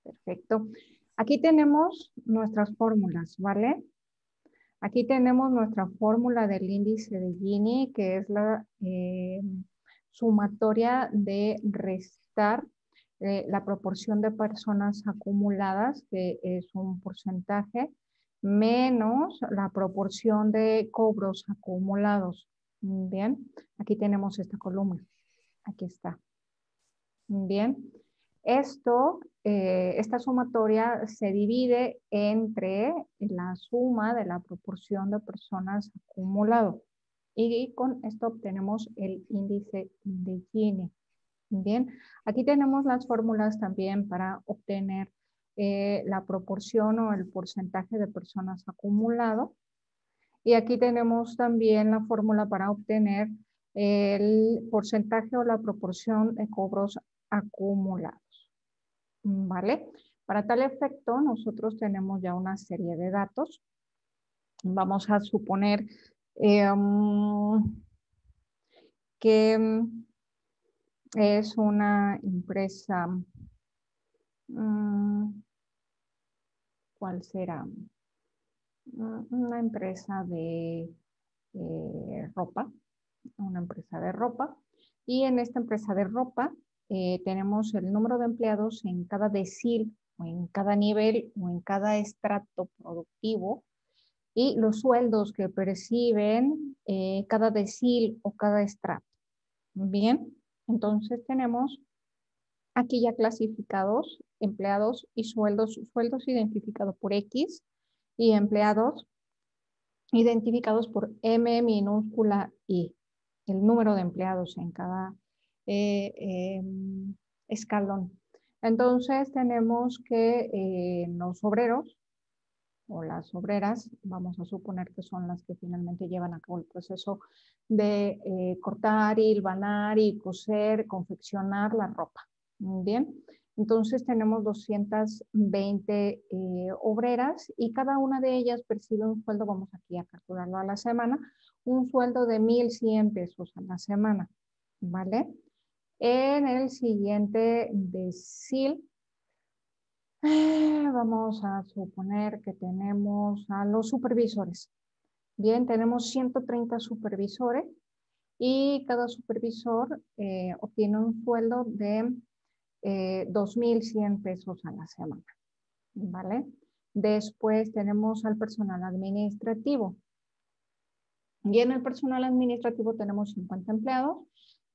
Perfecto. Aquí tenemos nuestras fórmulas, ¿vale? Aquí tenemos nuestra fórmula del índice de Gini, que es la sumatoria de restar la proporción de personas acumuladas, que es un porcentaje, menos la proporción de cobros acumulados. Bien, aquí tenemos esta columna. Aquí está. Bien. Esta sumatoria se divide entre la suma de la proporción de personas acumulado. Y con esto obtenemos el índice de Gini. Bien, aquí tenemos las fórmulas también para obtener la proporción o el porcentaje de personas acumulado. Y aquí tenemos también la fórmula para obtener el porcentaje o la proporción de cobros acumulados. ¿Vale? Para tal efecto, nosotros tenemos ya una serie de datos. Vamos a suponer que es una empresa, ¿cuál será? Una empresa de ropa, una empresa de ropa. Y en esta empresa de ropa tenemos el número de empleados en cada decil o en cada nivel o en cada estrato productivo y los sueldos que perciben cada decil o cada estrato. Bien, entonces tenemos aquí ya clasificados empleados y sueldos identificados por X y empleados identificados por M minúscula I, el número de empleados en cada escalón. Entonces tenemos que los obreros o las obreras, vamos a suponer que son las que finalmente llevan a cabo el proceso de cortar, hilvanar y coser, confeccionar la ropa. Bien, entonces tenemos 220 obreras y cada una de ellas percibe un sueldo, vamos aquí a calcularlo a la semana, un sueldo de 1,100 pesos a la semana, ¿vale? En el siguiente decil, vamos a suponer que tenemos a los supervisores. Bien, tenemos 130 supervisores y cada supervisor obtiene un sueldo de 2,100 pesos a la semana, ¿vale? Después tenemos al personal administrativo. Y en el personal administrativo tenemos 50 empleados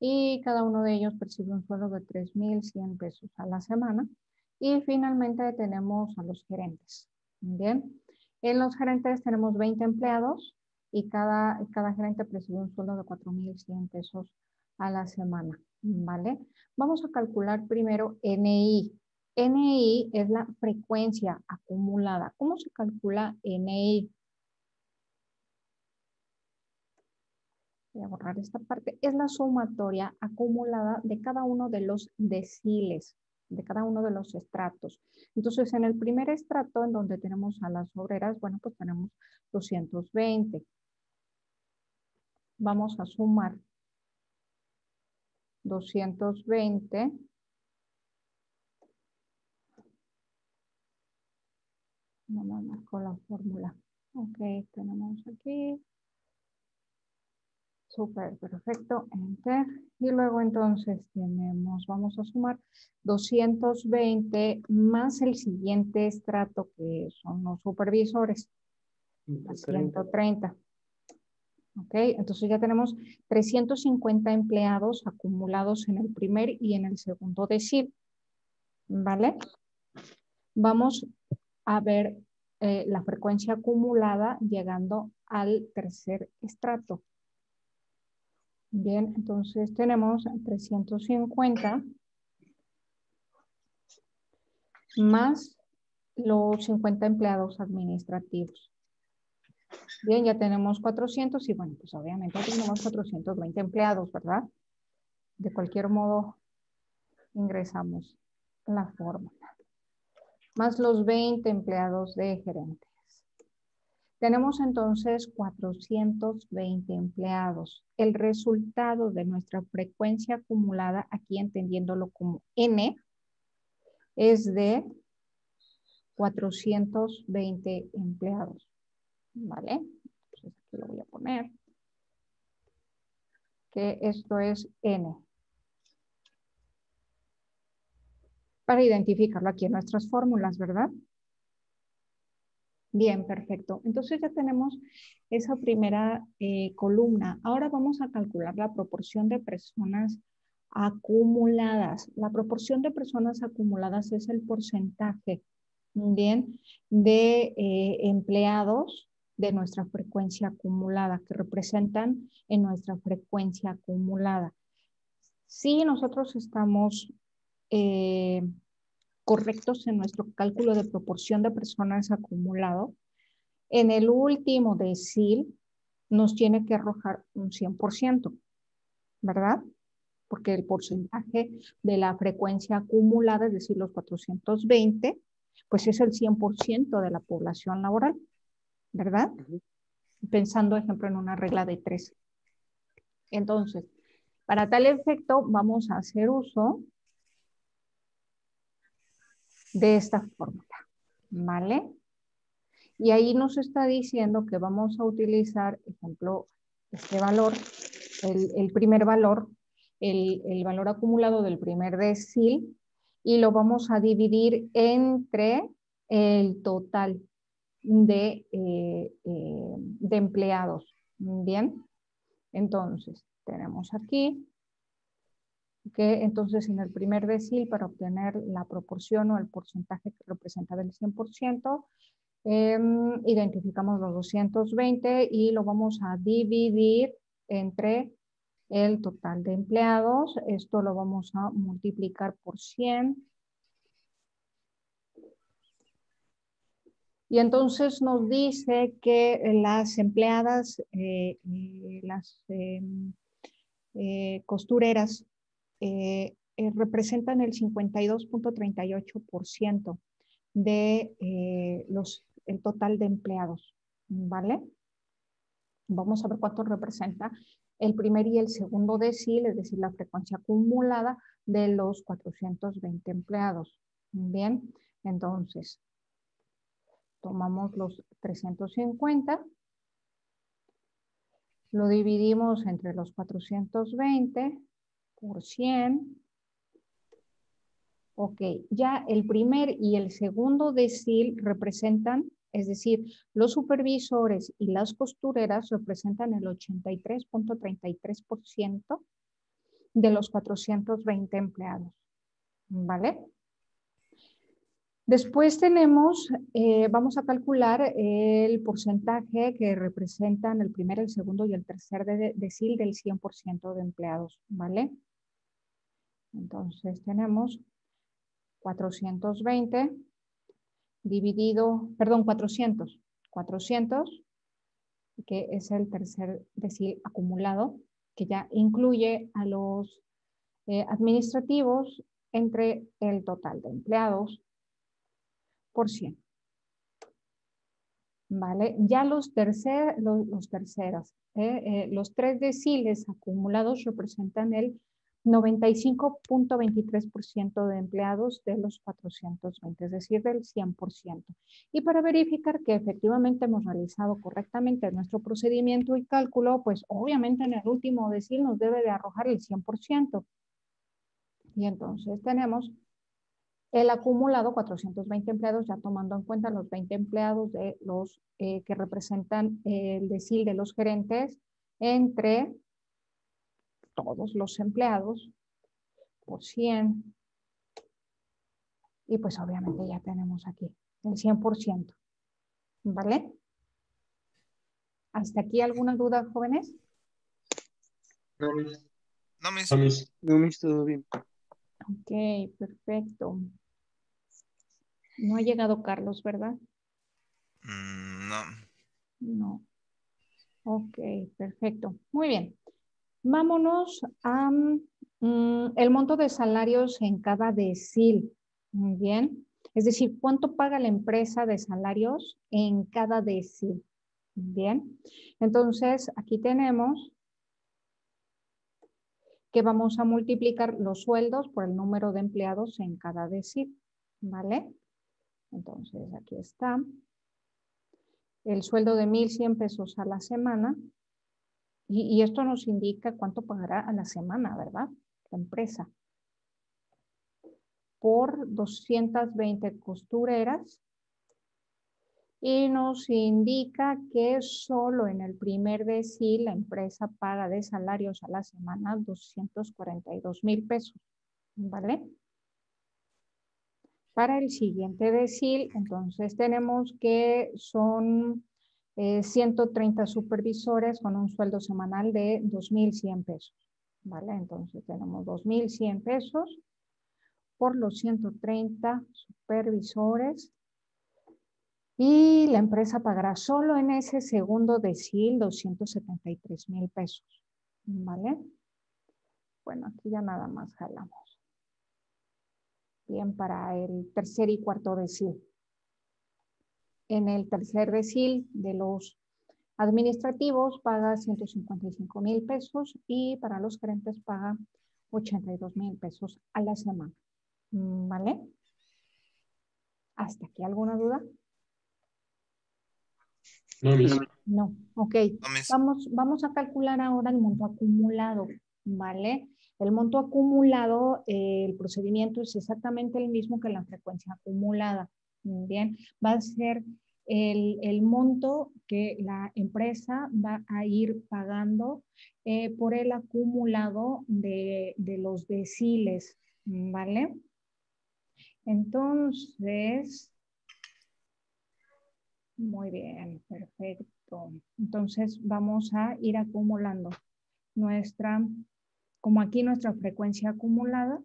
y cada uno de ellos percibe un sueldo de 3,100 pesos a la semana. Y finalmente tenemos a los gerentes. Bien, en los gerentes tenemos 20 empleados y cada gerente percibe un sueldo de 4,100 pesos a la semana, ¿vale? Vamos a calcular primero NI. NI es la frecuencia acumulada. ¿Cómo se calcula NI? Voy a borrar esta parte. Es la sumatoria acumulada de cada uno de los deciles, de cada uno de los estratos. Entonces, en el primer estrato, en donde tenemos a las obreras, bueno, pues tenemos 220. Vamos a sumar 220 no me marcó la fórmula. Ok, tenemos aquí. Súper, perfecto, enter. Y luego entonces tenemos, vamos a sumar 220 más el siguiente estrato que son los supervisores, 130. Ok, entonces ya tenemos 350 empleados acumulados en el primer y en el segundo decil. ¿Vale? Vamos a ver la frecuencia acumulada llegando al tercer estrato. Bien, entonces tenemos 350 más los 50 empleados administrativos. Bien, ya tenemos 400 y bueno, pues obviamente tenemos 420 empleados, ¿verdad? De cualquier modo, ingresamos la fórmula. Más los 20 empleados de gerentes. Tenemos entonces 420 empleados. El resultado de nuestra frecuencia acumulada, aquí entendiéndolo como N, es de 420 empleados, ¿vale? Entonces aquí lo voy a poner, que esto es N. Para identificarlo aquí en nuestras fórmulas, ¿verdad? Bien, perfecto. Entonces ya tenemos esa primera columna. Ahora vamos a calcular la proporción de personas acumuladas. La proporción de personas acumuladas es el porcentaje, bien, de empleados de nuestra frecuencia acumulada, que representan en nuestra frecuencia acumulada. Si nosotros estamos correctos en nuestro cálculo de proporción de personas acumulado, en el último decil nos tiene que arrojar un 100%, ¿verdad? Porque el porcentaje de la frecuencia acumulada, es decir, los 420, pues es el 100% de la población laboral, ¿verdad? Pensando, ejemplo, en una regla de 3. Entonces, para tal efecto, vamos a hacer uso de esta fórmula, ¿vale? Y ahí nos está diciendo que vamos a utilizar, ejemplo, este valor, el primer valor, el valor acumulado del primer decil, y lo vamos a dividir entre el total de empleados. Bien, entonces tenemos aquí que entonces en el primer decil, para obtener la proporción o el porcentaje que representa del 100%, identificamos los 220 y lo vamos a dividir entre el total de empleados. Esto lo vamos a multiplicar por 100. Y entonces nos dice que las empleadas, las costureras, representan el 52.38% de el total de empleados, ¿vale? Vamos a ver cuánto representa el primer y el segundo decil, es decir, la frecuencia acumulada de los 420 empleados. Bien, entonces, tomamos los 350, lo dividimos entre los 420 por 100. Ok, ya el primer y el segundo decil representan, es decir, los supervisores y las costureras representan el 83.33% de los 420 empleados, ¿vale? Después tenemos, vamos a calcular el porcentaje que representan el primer, el segundo y el tercer decil del 100% de empleados, ¿vale? Entonces tenemos 420 dividido, perdón, 400, que es el tercer decil acumulado, que ya incluye a los administrativos entre el total de empleados por 100. ¿Vale? Ya los tres deciles acumulados representan el 95.23% de empleados de los 420, es decir, del 100%. Y para verificar que efectivamente hemos realizado correctamente nuestro procedimiento y cálculo, pues obviamente en el último decil nos debe de arrojar el 100%. Y entonces tenemos el acumulado 420 empleados, ya tomando en cuenta los 20 empleados de los que representan el decil de los gerentes entre todos los empleados por 100. Y pues obviamente ya tenemos aquí el 100%. ¿Vale? ¿Hasta aquí alguna duda, jóvenes? No, miss. No, miss. No, miss. No, miss, todo bien. Ok, perfecto. No ha llegado Carlos, ¿verdad? No. No. Ok, perfecto. Muy bien. Vámonos a el monto de salarios en cada decil. Muy bien. Es decir, ¿cuánto paga la empresa de salarios en cada decil? Bien. Entonces, aquí tenemos que vamos a multiplicar los sueldos por el número de empleados en cada decil. ¿Vale? Entonces, aquí está. El sueldo de 1,100 pesos a la semana. Y esto nos indica cuánto pagará a la semana, ¿verdad? La empresa. Por 220 costureras. Y nos indica que solo en el primer decil la empresa paga de salarios a la semana 242,000 pesos, ¿vale? Para el siguiente decil, entonces tenemos que son 130 supervisores con un sueldo semanal de 2,100 pesos, ¿vale? Entonces tenemos 2,100 pesos por los 130 supervisores. Y la empresa pagará solo en ese segundo decil 273,000 pesos, ¿vale? Bueno, aquí ya nada más jalamos. Bien, para el tercer y cuarto decil. En el tercer decil de los administrativos paga 155,000 pesos y para los gerentes paga 82,000 pesos a la semana, ¿vale? ¿Hasta aquí alguna duda? No, Miss. No, ok. No, Miss. Vamos a calcular ahora el monto acumulado, ¿vale? El monto acumulado, el procedimiento es exactamente el mismo que la frecuencia acumulada. Bien, va a ser el monto que la empresa va a ir pagando por el acumulado de los deciles, ¿vale? Entonces, muy bien, perfecto. Entonces vamos a ir acumulando como aquí nuestra frecuencia acumulada,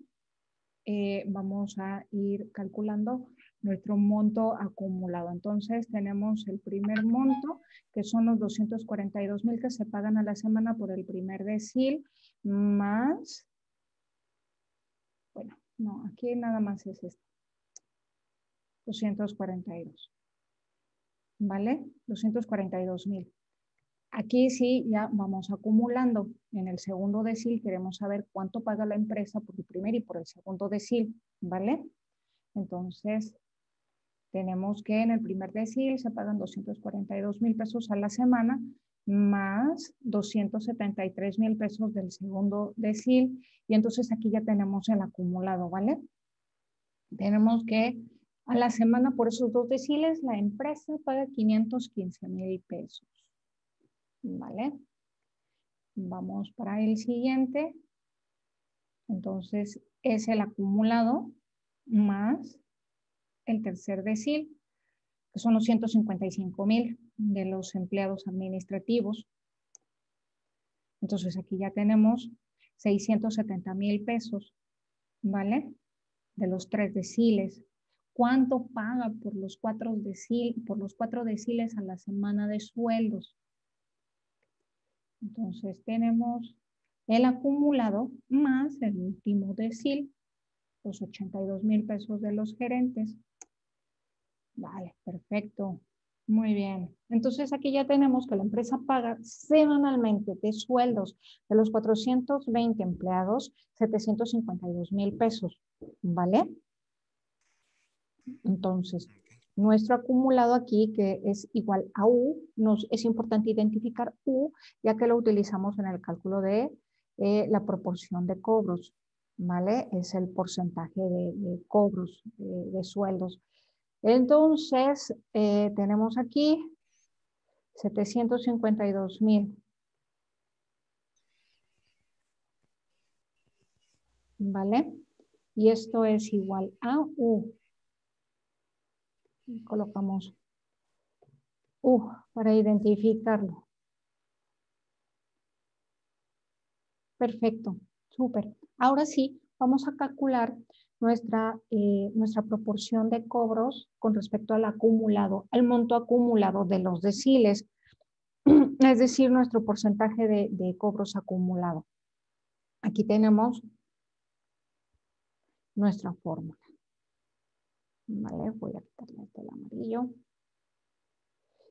vamos a ir calculando nuestro monto acumulado. Entonces tenemos el primer monto, que son los 242,000 que se pagan a la semana por el primer decil, más, bueno, no, aquí nada más es esto, 242. ¿Vale? 242,000. Aquí sí ya vamos acumulando. En el segundo decil queremos saber cuánto paga la empresa por el primer y por el segundo decil, ¿vale? Entonces, tenemos que en el primer decil se pagan 242,000 pesos a la semana, más 273,000 pesos del segundo decil. Y entonces aquí ya tenemos el acumulado, ¿vale? Tenemos que a la semana por esos dos deciles la empresa paga 515,000 pesos. ¿Vale? Vamos para el siguiente. Entonces es el acumulado más el tercer decil, que son los 155,000 de los empleados administrativos. Entonces aquí ya tenemos 670,000 pesos, ¿vale? De los 3 deciles. ¿Cuánto paga por los 4 deciles a la semana de sueldos? Entonces tenemos el acumulado más el último decil, los 82,000 pesos de los gerentes. Vale, perfecto. Muy bien. Entonces aquí ya tenemos que la empresa paga semanalmente de sueldos de los 420 empleados 752,000 pesos. ¿Vale? Entonces, nuestro acumulado aquí, que es igual a U, es importante identificar U, ya que lo utilizamos en el cálculo de la proporción de cobros, ¿vale? Es el porcentaje de cobros, de sueldos. Entonces, tenemos aquí 752,000. ¿Vale? Y esto es igual a U. Colocamos U para identificarlo. Perfecto, súper. Ahora sí, vamos a calcular nuestra proporción de cobros con respecto al acumulado, al monto acumulado de los deciles, es decir, nuestro porcentaje de cobros acumulado. Aquí tenemos nuestra fórmula. Vale, voy a quitarle el amarillo.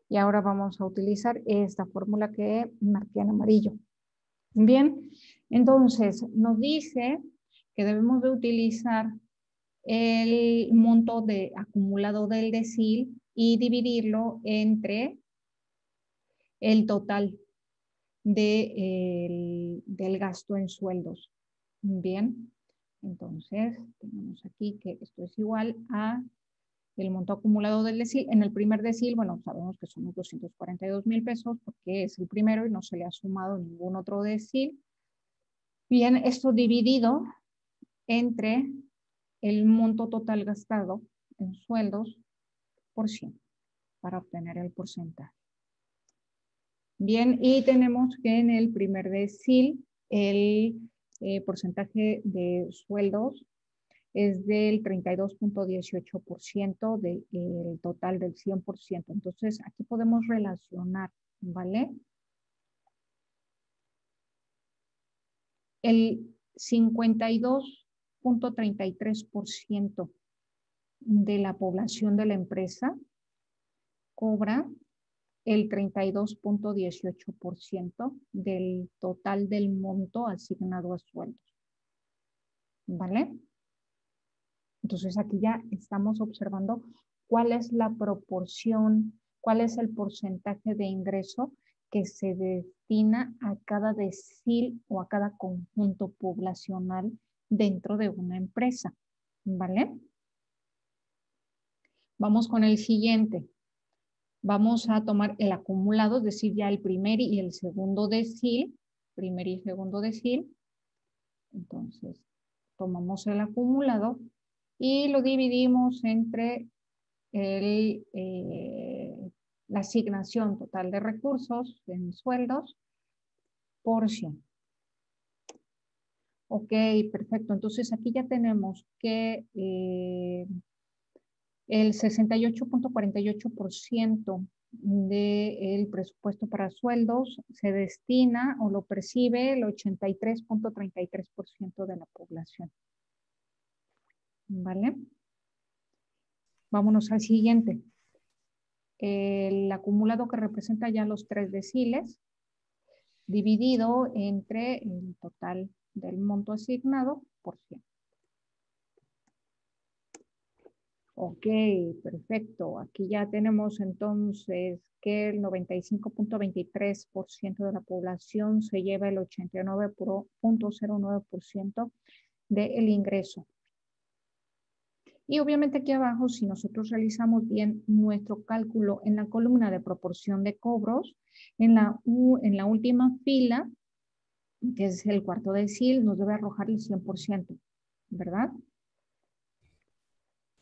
Y ahora vamos a utilizar esta fórmula que marqué en amarillo. Bien, entonces nos dice que debemos de utilizar el monto acumulado del decil y dividirlo entre el total del gasto en sueldos. Bien, entonces tenemos aquí que esto es igual a el monto acumulado del decil. En el primer decil, bueno, sabemos que son los 242,000 pesos porque es el primero y no se le ha sumado ningún otro decil. Bien, esto dividido entre el monto total gastado en sueldos por 100 para obtener el porcentaje. Bien, y tenemos que en el primer decil el porcentaje de sueldos es del 32.18% del total del 100%. Entonces, aquí podemos relacionar, ¿vale? El 52.33% de la población de la empresa cobra el 32.18% del total del monto asignado a sueldos. ¿Vale? Entonces aquí ya estamos observando cuál es la proporción, cuál es el porcentaje de ingreso que se destina a cada decil o a cada conjunto poblacional dentro de una empresa. ¿Vale? Vamos con el siguiente. Vamos a tomar el acumulado, es decir, ya el primer y el segundo decil, primer y segundo decil. Entonces, tomamos el acumulado y lo dividimos entre la asignación total de recursos en sueldos por 100. Ok, perfecto. Entonces, aquí ya tenemos que el 68.48% del presupuesto para sueldos se destina o lo percibe el 83.33% de la población. ¿Vale? Vámonos al siguiente. El acumulado que representa ya los 3 deciles dividido entre el total del monto asignado por 100. Ok, perfecto. Aquí ya tenemos entonces que el 95.23% de la población se lleva el 89.09% del ingreso. Y obviamente aquí abajo, si nosotros realizamos bien nuestro cálculo en la columna de proporción de cobros, en la última fila, que es el cuarto decil, nos debe arrojar el 100%, ¿verdad?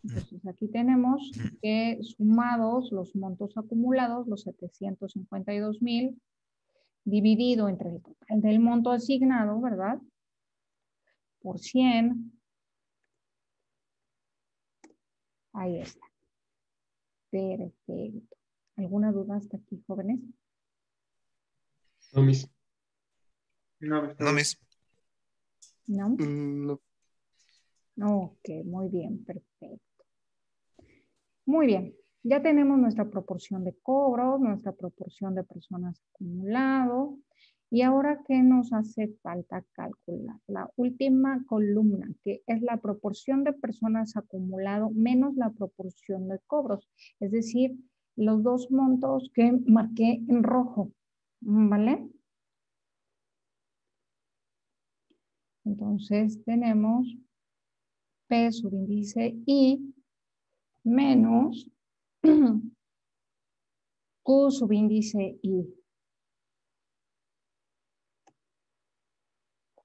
Entonces aquí tenemos que sumados los montos acumulados, los 752,000, dividido entre el total del monto asignado, ¿verdad? Por 100. Ahí está. Perfecto. ¿Alguna duda hasta aquí, jóvenes? No, mis. No, Miss. ¿No? No. Ok, muy bien, perfecto. Muy bien, ya tenemos nuestra proporción de cobros, nuestra proporción de personas acumulado. Y ahora, ¿qué nos hace falta calcular? La última columna, que es la proporción de personas acumulado menos la proporción de cobros. Es decir, los dos montos que marqué en rojo, ¿vale? Entonces tenemos P subíndice I menos Q subíndice I.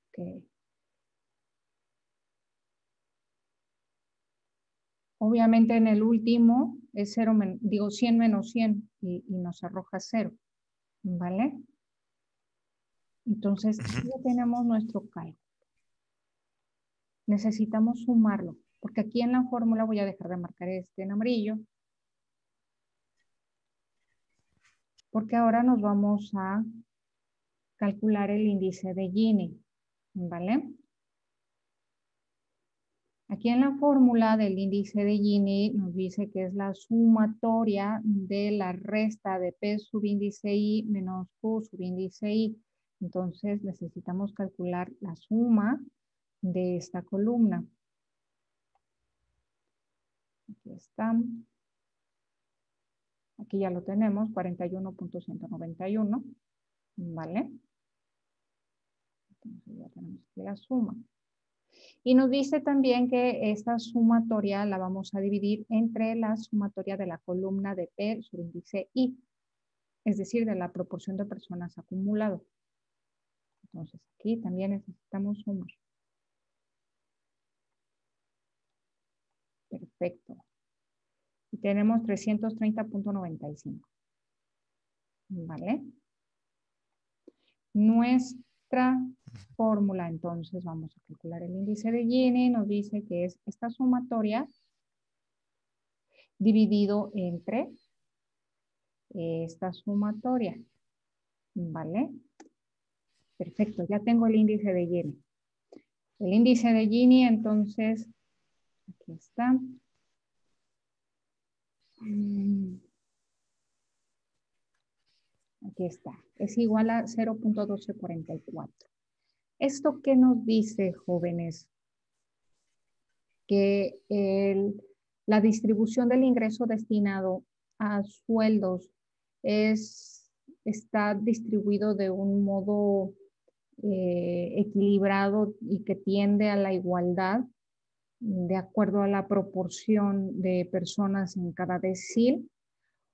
Okay. Obviamente en el último es 0, digo 100 menos 100 y nos arroja 0, ¿vale? Entonces aquí ya tenemos nuestro cálculo. Necesitamos sumarlo, porque aquí en la fórmula voy a dejar de marcar este en amarillo, porque ahora nos vamos a calcular el índice de Gini, ¿vale? Aquí en la fórmula del índice de Gini nos dice que es la sumatoria de la resta de P subíndice I menos Q subíndice I. Entonces necesitamos calcular la suma de esta columna. Aquí está. Aquí ya lo tenemos, 41.191. ¿Vale? Entonces ya tenemos aquí la suma. Y nos dice también que esta sumatoria la vamos a dividir entre la sumatoria de la columna de P subíndice I, es decir, de la proporción de personas acumulado. Entonces aquí también necesitamos sumar. Perfecto. Y tenemos 330.95. ¿Vale? Nuestra fórmula, entonces, vamos a calcular el índice de Gini. Nos dice que es esta sumatoria dividido entre esta sumatoria. ¿Vale? Perfecto, ya tengo el índice de Gini. El índice de Gini, entonces, aquí está. Aquí está. Es igual a 0.1244. ¿Esto qué nos dice, jóvenes? Que la distribución del ingreso destinado a sueldos está distribuido de un modo equilibrado y que tiende a la igualdad de acuerdo a la proporción de personas en cada decil,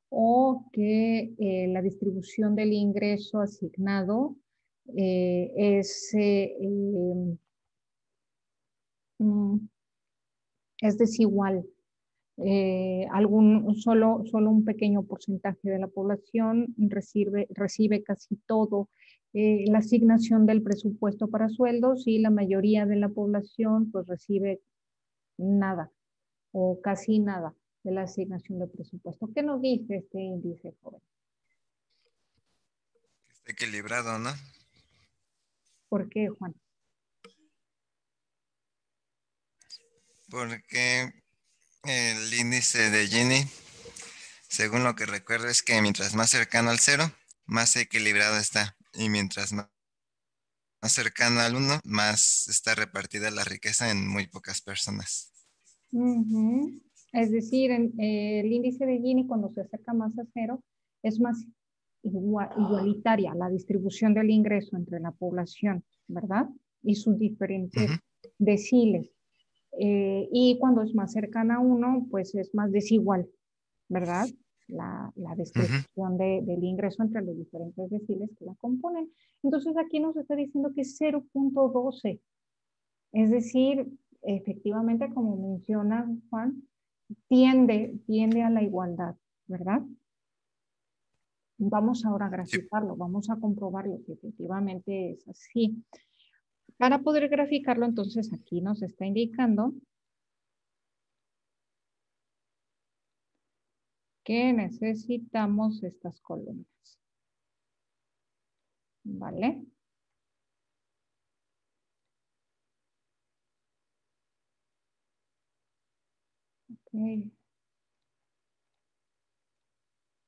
o que la distribución del ingreso asignado es desigual. Solo un pequeño porcentaje de la población recibe casi todo la asignación del presupuesto para sueldos, y la mayoría de la población pues recibe nada o casi nada de la asignación de presupuesto. ¿Qué nos dice este índice, joven? Está equilibrado, ¿no? ¿Por qué, Juan? Porque el índice de Gini, según lo que recuerdo, es que mientras más cercano al cero, más equilibrado está. Y mientras más cercano al uno, más está repartida la riqueza en muy pocas personas. Es decir, el índice de Gini, cuando se acerca más a cero, es más igualitaria la distribución del ingreso entre la población, ¿verdad? Y sus diferentes deciles. Y cuando es más cercana a 1, pues es más desigual, ¿verdad? La distribución del ingreso entre los diferentes deciles que la componen. Entonces aquí nos está diciendo que es 0.12. Es decir, efectivamente, como menciona Juan, tiende a la igualdad, ¿verdad? Vamos ahora a graficarlo, vamos a comprobarlo si efectivamente es así. Para poder graficarlo, entonces aquí nos está indicando que necesitamos estas columnas. ¿Vale? Ok.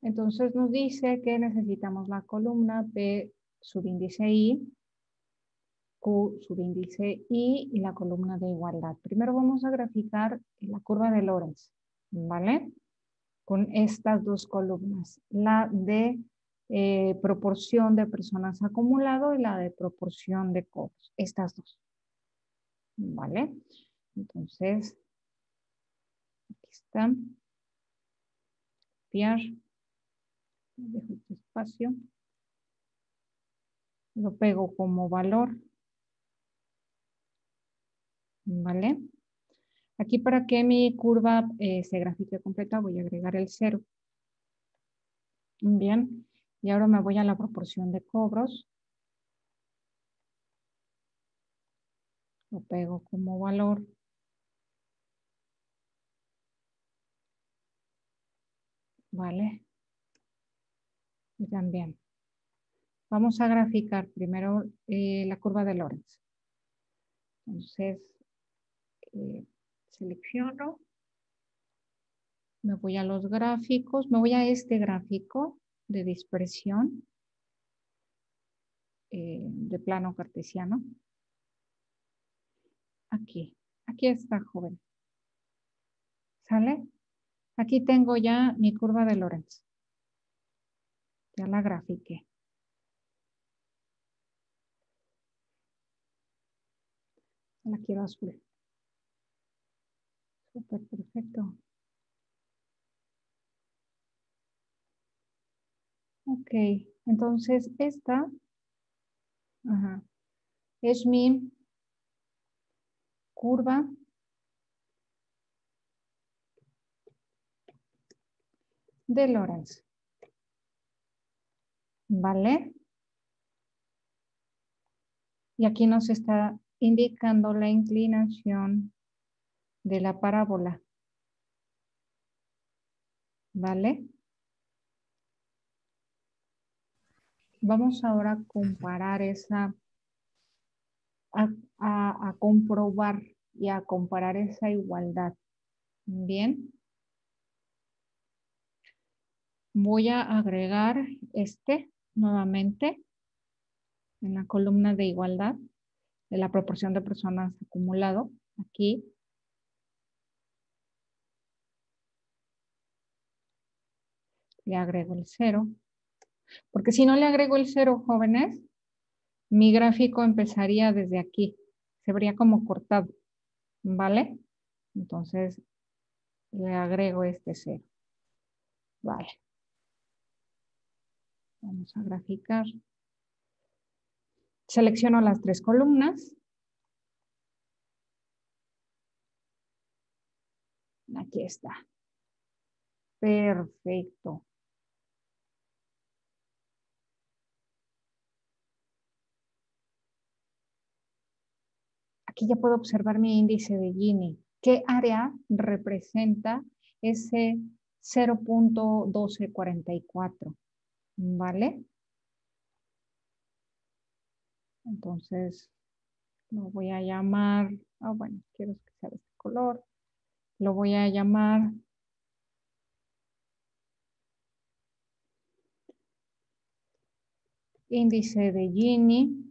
Entonces nos dice que necesitamos la columna P subíndice I, Q subíndice I y la columna de igualdad. Primero vamos a graficar la curva de Lorentz, ¿vale? Con estas dos columnas, la de proporción de personas acumulado y la de proporción de cobros, estas dos, ¿vale? Entonces, aquí están. Copiar, dejo este espacio, lo pego como valor, ¿vale? Aquí, para que mi curva se grafique completa, voy a agregar el 0. Bien, y ahora me voy a la proporción de cobros. Lo pego como valor. ¿Vale? Y también. Vamos a graficar primero la curva de Lorentz. Entonces, selecciono. Me voy a los gráficos. Me voy a este gráfico de dispersión de plano cartesiano. Aquí está, joven. ¿Sale? Aquí tengo ya mi curva de Lorenz. Ya la grafiqué. La quiero azul. Súper perfecto. Ok, entonces esta es mi curva de Lorenz. ¿Vale? Y aquí nos está indicando la inclinación de la parábola. ¿Vale? Vamos ahora a comparar esa, a comprobar y a comparar esa igualdad. Bien. Voy a agregar nuevamente en la columna de igualdad de la proporción de personas acumulado. Aquí. Le agrego el 0. Porque si no le agrego el 0, jóvenes, mi gráfico empezaría desde aquí. Se vería como cortado. ¿Vale? Entonces, le agrego este 0. Vale. Vamos a graficar. Selecciono las 3 columnas. Aquí está. Perfecto. Aquí ya puedo observar mi índice de Gini. ¿Qué área representa ese 0.1244? ¿Vale? Entonces, lo voy a llamar, bueno, quiero que sea de este color. Lo voy a llamar índice de Gini.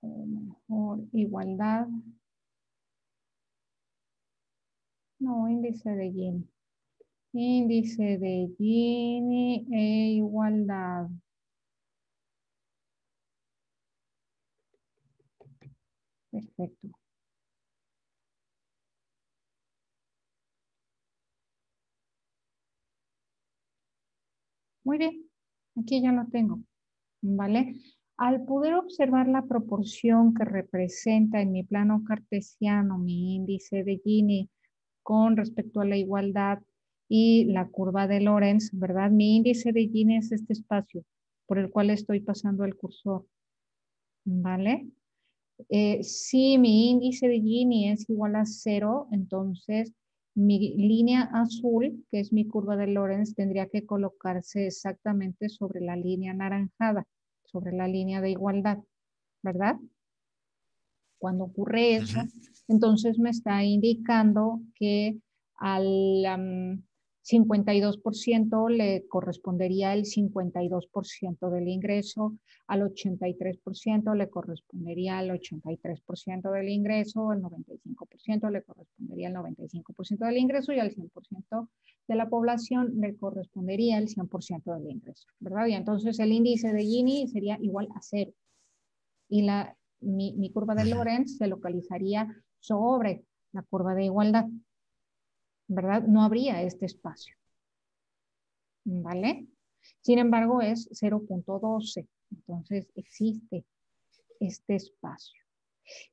O mejor, igualdad. No, índice de Gini. Índice de Gini e igualdad. Perfecto. Muy bien. Aquí ya lo tengo. ¿Vale? Al poder observar la proporción que representa en mi plano cartesiano mi índice de Gini con respecto a la igualdad y la curva de Lorenz, ¿verdad? Mi índice de Gini es este espacio por el cual estoy pasando el cursor, ¿vale? Si mi índice de Gini es igual a 0, entonces mi línea azul, que es mi curva de Lorenz, tendría que colocarse exactamente sobre la línea anaranjada, sobre la línea de igualdad, ¿verdad? Cuando ocurre eso, entonces me está indicando que al 52% le correspondería el 52% del ingreso, al 83% le correspondería el 83% del ingreso, al 95% le correspondería el 95% del ingreso y al 100% de la población le correspondería el 100% del ingreso, ¿verdad? Y entonces el índice de Gini sería igual a 0. Y mi curva de Lorenz se localizaría sobre la curva de igualdad, ¿verdad? No habría este espacio, ¿vale? Sin embargo, es 0.12, entonces existe este espacio.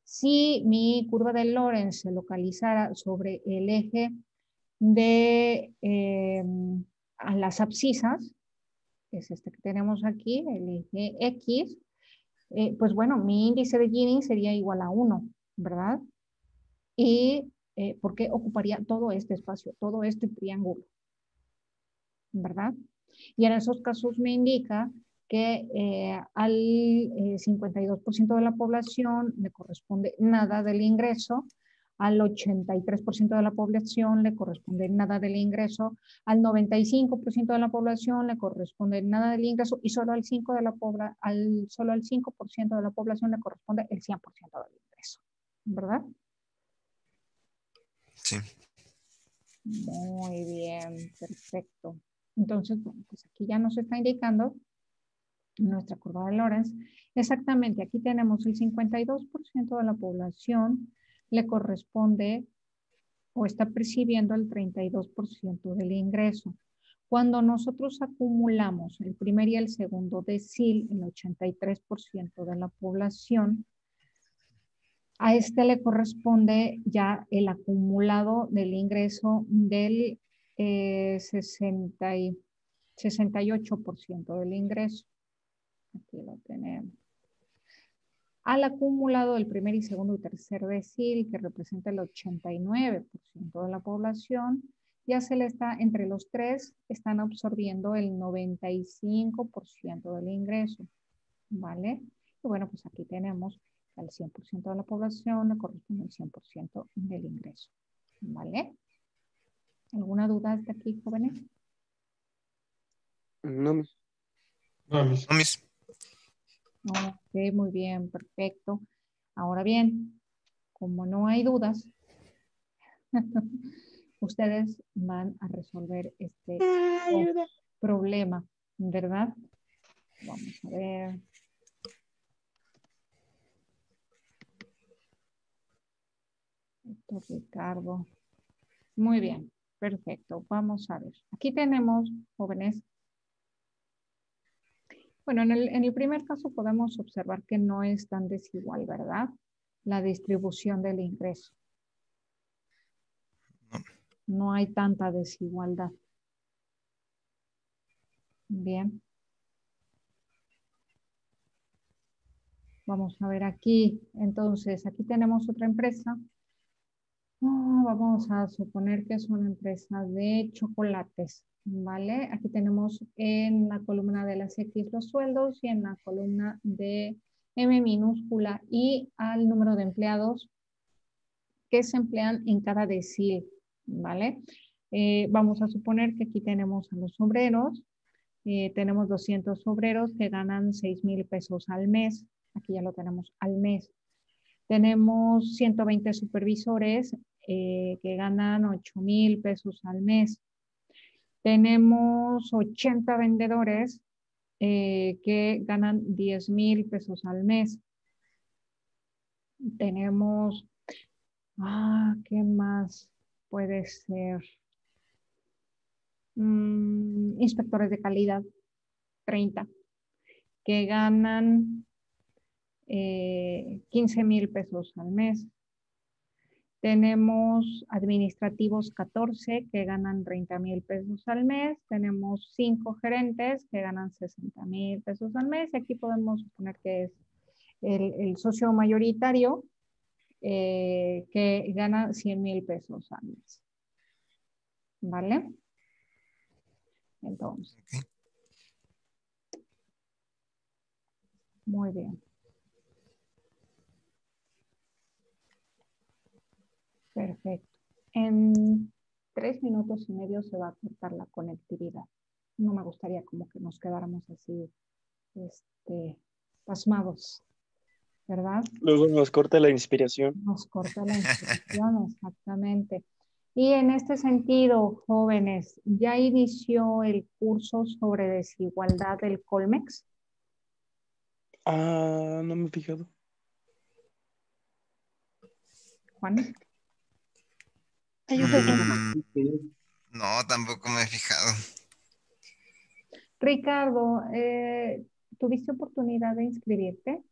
Si mi curva de Lorenz se localizara sobre el eje de las abscisas, que es este que tenemos aquí, el eje X, pues bueno, mi índice de Gini sería igual a 1, ¿verdad? Y porque ocuparía todo este espacio, todo este triángulo, ¿verdad? Y en esos casos me indica que al 52% de la población le corresponde nada del ingreso, al 83% de la población le corresponde nada del ingreso, al 95% de la población le corresponde nada del ingreso y solo al 5% de la solo al 5% de la población le corresponde el 100% del ingreso, ¿verdad? Sí. Muy bien, perfecto. Entonces, bueno, pues aquí ya nos está indicando nuestra curva de Lorenz. Exactamente, aquí tenemos el 52% de la población le corresponde o está percibiendo el 32% del ingreso. Cuando nosotros acumulamos el primer y el segundo decil, el 83% de la población, a este le corresponde ya el acumulado del ingreso del 68% del ingreso. Aquí lo tenemos. Al acumulado del primer y segundo y tercer decil, que representa el 89% de la población, ya se le está, entre los tres, están absorbiendo el 95% del ingreso, ¿vale? Y bueno, pues aquí tenemos al 100% de la población, le corresponde el 100% del ingreso, ¿vale? ¿Alguna duda hasta aquí, jóvenes? No, miss. No, miss. No, mis. Ok, muy bien, perfecto. Ahora bien, como no hay dudas, ustedes van a resolver este problema, ¿verdad? Vamos a ver. Esto, Ricardo. Muy bien, perfecto. Vamos a ver. Aquí tenemos, jóvenes. Bueno, en el primer caso podemos observar que no es tan desigual, ¿verdad? La distribución del ingreso. No hay tanta desigualdad. Bien. Vamos a ver aquí. Entonces, aquí tenemos otra empresa. Vamos a suponer que es una empresa de chocolates, ¿vale? Aquí tenemos en la columna de las X los sueldos y en la columna de M minúscula y al número de empleados que se emplean en cada decil, ¿vale? Vamos a suponer que aquí tenemos a los obreros. Tenemos 200 obreros que ganan 6,000 pesos al mes. Aquí ya lo tenemos al mes. Tenemos 120 supervisores que ganan 8,000 pesos al mes. Tenemos 80 vendedores que ganan 10,000 pesos al mes. Tenemos, ¿qué más puede ser? Inspectores de calidad, 30, que ganan 15,000 pesos al mes. Tenemos administrativos 14 que ganan 30,000 pesos al mes. Tenemos 5 gerentes que ganan 60,000 pesos al mes. Aquí podemos suponer que es el socio mayoritario que gana 100,000 pesos al mes. ¿Vale? Entonces, Ok. muy bien. Perfecto. En 3 minutos y medio se va a cortar la conectividad. No me gustaría como que nos quedáramos así, pasmados, ¿verdad? Luego nos corta la inspiración. Nos corta la inspiración, exactamente. Y en este sentido, jóvenes, ¿ya inició el curso sobre desigualdad del Colmex? No me he fijado. Juan. No, tampoco me he fijado. Ricardo, ¿tuviste oportunidad de inscribirte?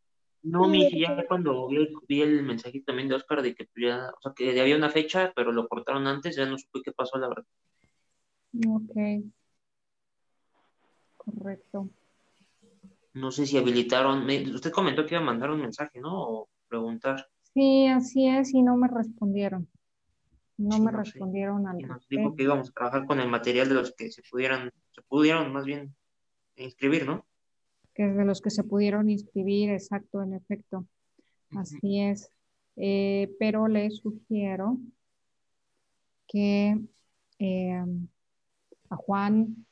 No, mi ya cuando vi el mensajito también de Oscar de que pues, ya, o sea, que había una fecha, pero lo cortaron antes, ya no supe qué pasó, la verdad. Ok, correcto. No sé si habilitaron, usted comentó que iba a mandar un mensaje, ¿no? O preguntar, Sí, así es, y no me respondieron. No sí, me no sé. respondieron al Y nos dijo que respecto, íbamos a trabajar con el material de los que se pudieron más bien inscribir, ¿no? que es de los que se pudieron inscribir, exacto, en efecto. Ujú. Así es. Pero les sugiero que eh, a Juan,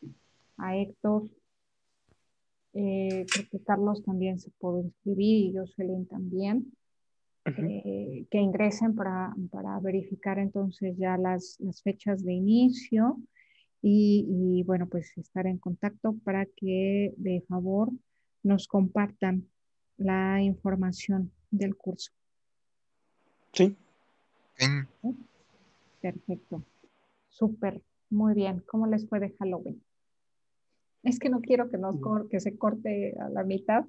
a Héctor, creo que Carlos también se puede inscribir y Jocelyn también. que ingresen para verificar entonces ya las fechas de inicio y bueno, pues estar en contacto para que de favor nos compartan la información del curso. Sí. Ok. Perfecto. Súper. Muy bien. ¿Cómo les fue de Halloween? Es que no quiero que se corte a la mitad.